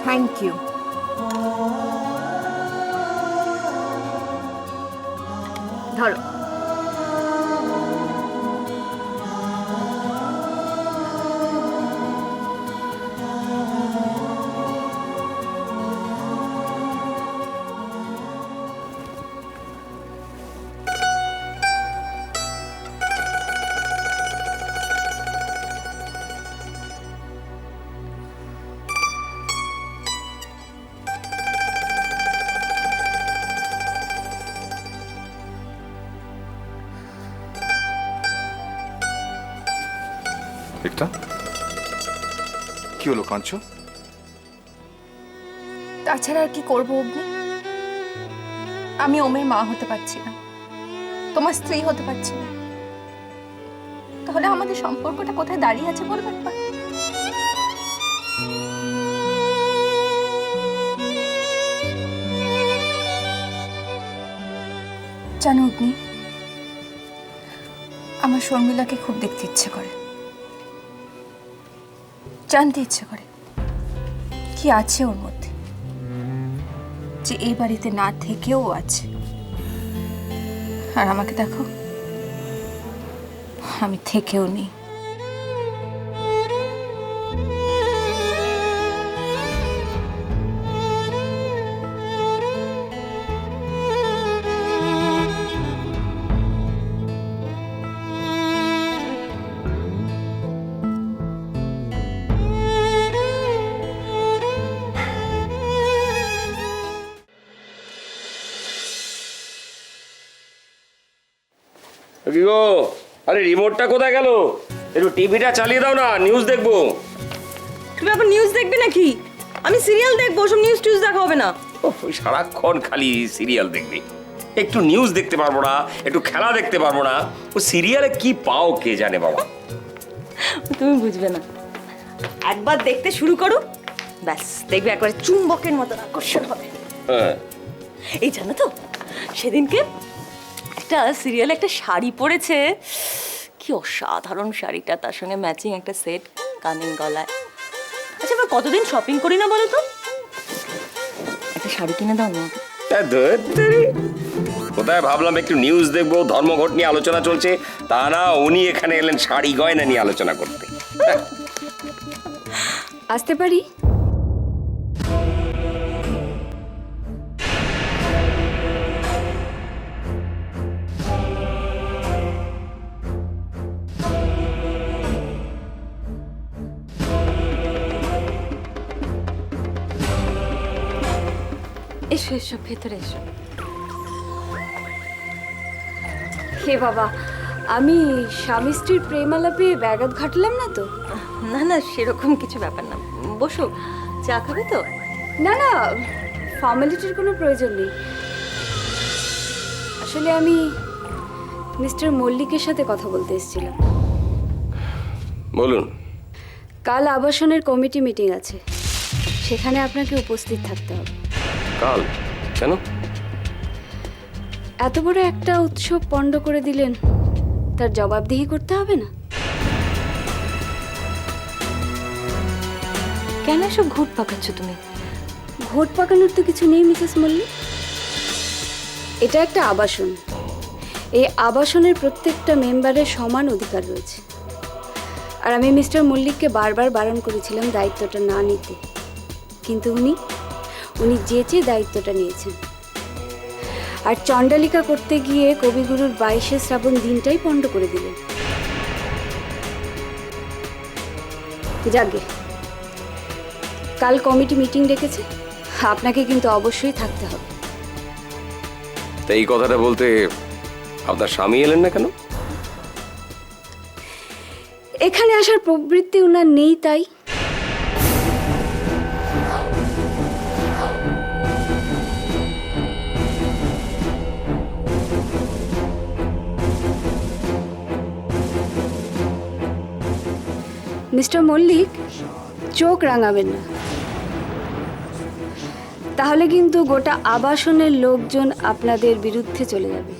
Thank you. ধরো। একটা কি হলো, কাঁদছো? তাছাড়া আর কি করবো অগ্নি? আমি ওমের মা হতে পারছি না, তোমার স্ত্রী হতে পারছি না। তাহলে আমাদের সম্পর্কটা কোথায় দাঁড়িয়ে আছে বলবে একবার? জানো অগ্নি, আমার শর্মিলাকে খুব দেখতে ইচ্ছে করে, জানতে ইচ্ছে করে কি আছে ওর মধ্যে, যে এই বাড়িতে না থেকেও আছে। আর আমাকে দেখো, আমি থেকেও নেই। কি গো, আরে রিমোটটা কোথায় গেল? একটু টিভিটা চালিয়ে দাও না, নিউজ দেখবো। তুমি আবার নিউজ দেখবে নাকি? আমি সিরিয়াল দেখবো, সব নিউজ টিউজ দেখা হবে না। ওই সারাক্ষণ খালি সিরিয়াল দেখবে, একটু নিউজ দেখতে পারবো না, একটু খেলা দেখতে পারবো না। ও সিরিয়ালে কি পাও কে জানে বাবা। তুমি বুঝবে না, একবার দেখতে শুরু করো, ব্যাস দেখবে একবারে চুম্বকের মতো আকর্ষণ হবে। হ্যাঁ, এই জানো তো, সেদিনকে একটা সিরিয়ালে একটা শাড়ি পরেছে, কি অসাধারণ শাড়িটা, তার সঙ্গে ম্যাচিং একটা সেট কানের গলায়। আচ্ছা, আমরা কতদিন শপিং করি না বলো তো? একটা শাড়ি কিনে দাও না। কোথায় ভাবলাম একটু নিউজ দেখবো, ধর্মঘট নিয়ে আলোচনা চলছে, তা না উনি এখানে এলেন শাড়ি গয়না নিয়ে আলোচনা করতে। আসতে পারি? এসো এসো, ভেতরে এসো। হে বাবা, আমি স্বামী স্ত্রীর প্রেম আলাপে ব্যাঘাত ঘাটলাম না তো? না না, সেরকম কিছু ব্যাপার না, বসো। চা খাবে তো? না না, ফর্মালিটির কোনো প্রয়োজন নেই। আসলে আমি মিস্টার মল্লিকের সাথে কথা বলতে এসেছিলাম। বলুন। কাল আবাসনের কমিটি মিটিং আছে, সেখানে আপনাকে উপস্থিত থাকতে হবে। কাল? কেন? এত বড় একটা উৎসব পণ্ড করে দিলেন, তার জবাবদিহি করতে হবে না? কেন এসব ঘুট পাকাচ্ছ তুমি? ঘোট পাকানোর তো কিছু নেই মিসেস মল্লিক। এটা একটা আবাসন, এই আবাসনের প্রত্যেকটা মেম্বারের সমান অধিকার রয়েছে। আর আমি মিস্টার মল্লিককে বারবার বারণ করেছিলাম দায়িত্বটা না নিতে, কিন্তু উনি যেচে দায়িত্বটা নিয়েছেন। আর চণ্ডালিকা করতে গিয়ে কবিগুরুর 22শে শ্রাবণ দিনটাই পণ্ড করে দিলেন। যাগে, কাল কমিটি মিটিং ডেকেছে, আপনাকে কিন্তু অবশ্যই থাকতে হবে। তা এই কথাটা বলতে আপনার স্বামী এলেন না কেন? এখানে আসার প্রবৃত্তি ওনার নেই, তাই। মিস্টার মল্লিক, চোখ রাঙাবেন না, তাহলে কিন্তু গোটা আবাসনের লোকজন আপনাদের বিরুদ্ধে চলে যাবে,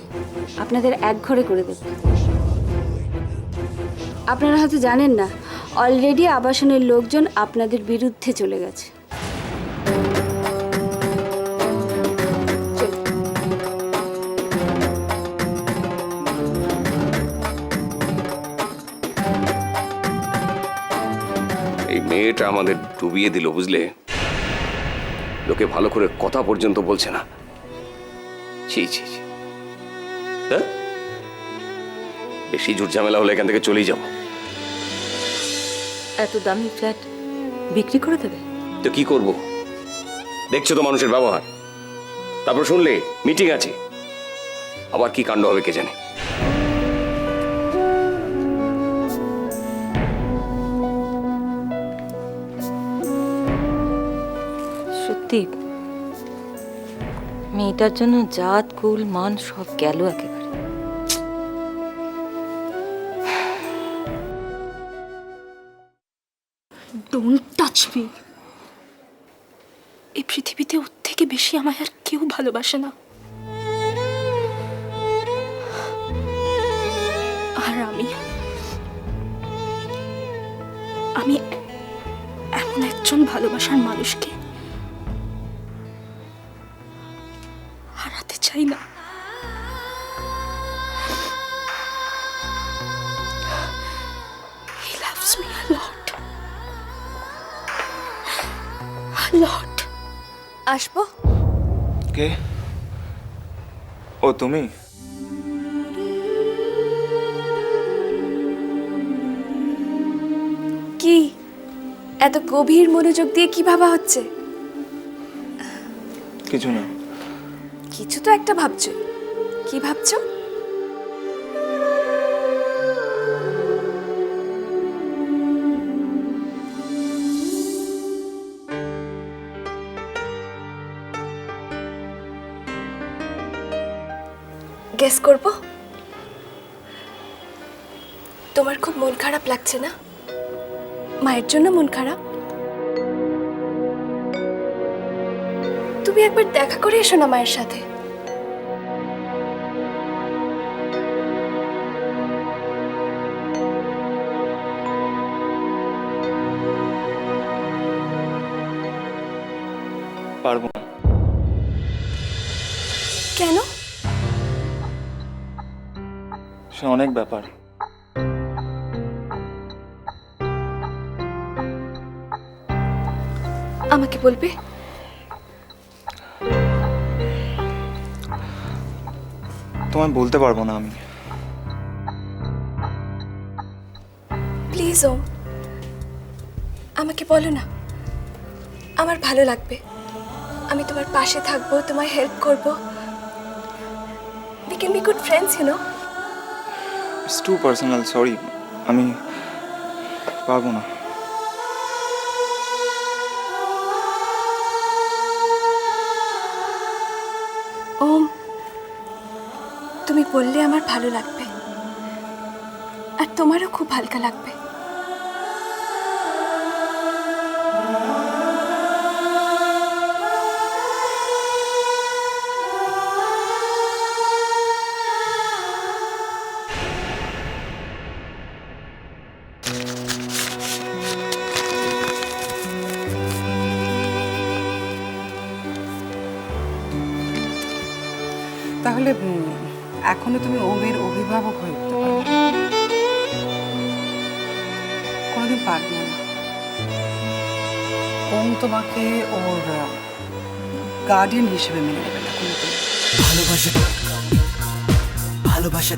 আপনাদের একঘরে করে দেবে। আপনারা হয়তো জানেন না, অলরেডি আবাসনের লোকজন আপনাদের বিরুদ্ধে চলে গেছে। এই মেয়েটা আমাদের ডুবিয়ে দিল, বুঝলে? লোকে ভালো করে কথা পর্যন্ত বলছে না। ছি ছি ছি। হ্যাঁ? বেশি ঝুট ঝামেলা হলে এখান থেকে চলেই যাবো। এত দামি ফ্ল্যাট বিক্রি করে দেবে? তো কি করব? দেখছো তো মানুষের ব্যবহার। তারপর শুনলে মিটিং আছে, আবার কি কাণ্ড হবে কে জানে। সত্যি মেয়েটার জন্য জাত কুল মান সব গেল একেবারে। Don't touch me. এই পৃথিবীতে ওর থেকে বেশি আমায় আর কেউ ভালোবাসে না। আর আমি এমন একজন ভালোবাসার মানুষকে হারাতে চাই না। He loves me a lot. A lot. আসবো? কে? ও তুমি? কি এত গভীর মনোযোগ দিয়ে কি ভাবা হচ্ছে? কিছু না। কিছু তো একটা ভাবছো। কি ভাবছো? গেস করব? তোমার খুব মন খারাপ লাগছে না? মায়ের জন্য মন খারাপ? তুমি একবার দেখা করে এসো না মায়ের সাথে। পারবো না। কেন? সে অনেক ব্যাপার। আমাকে বলবে? তোমায় বলতে পারবো না আমি। প্লিজ ওম, আমাকে বলো না। আমার ভালো লাগবে। আমি তোমার পাশে থাকবো, তোমায় হেল্প করব। We can be good friends, you know. It's too personal, sorry. আমি পারবো না। ওম, তুমি বললে আমার ভালো লাগবে, আর তোমারও খুব হালকা লাগবে। তাহলে এখনো তুমি ওমের অভিভাবক হয়ে উঠতে পারো? কোনোদিন পারবো না। ওম তোমাকে ওর গার্ডিয়ান হিসেবে মেনে নেবে না কোনোদিন। ভালোবাসা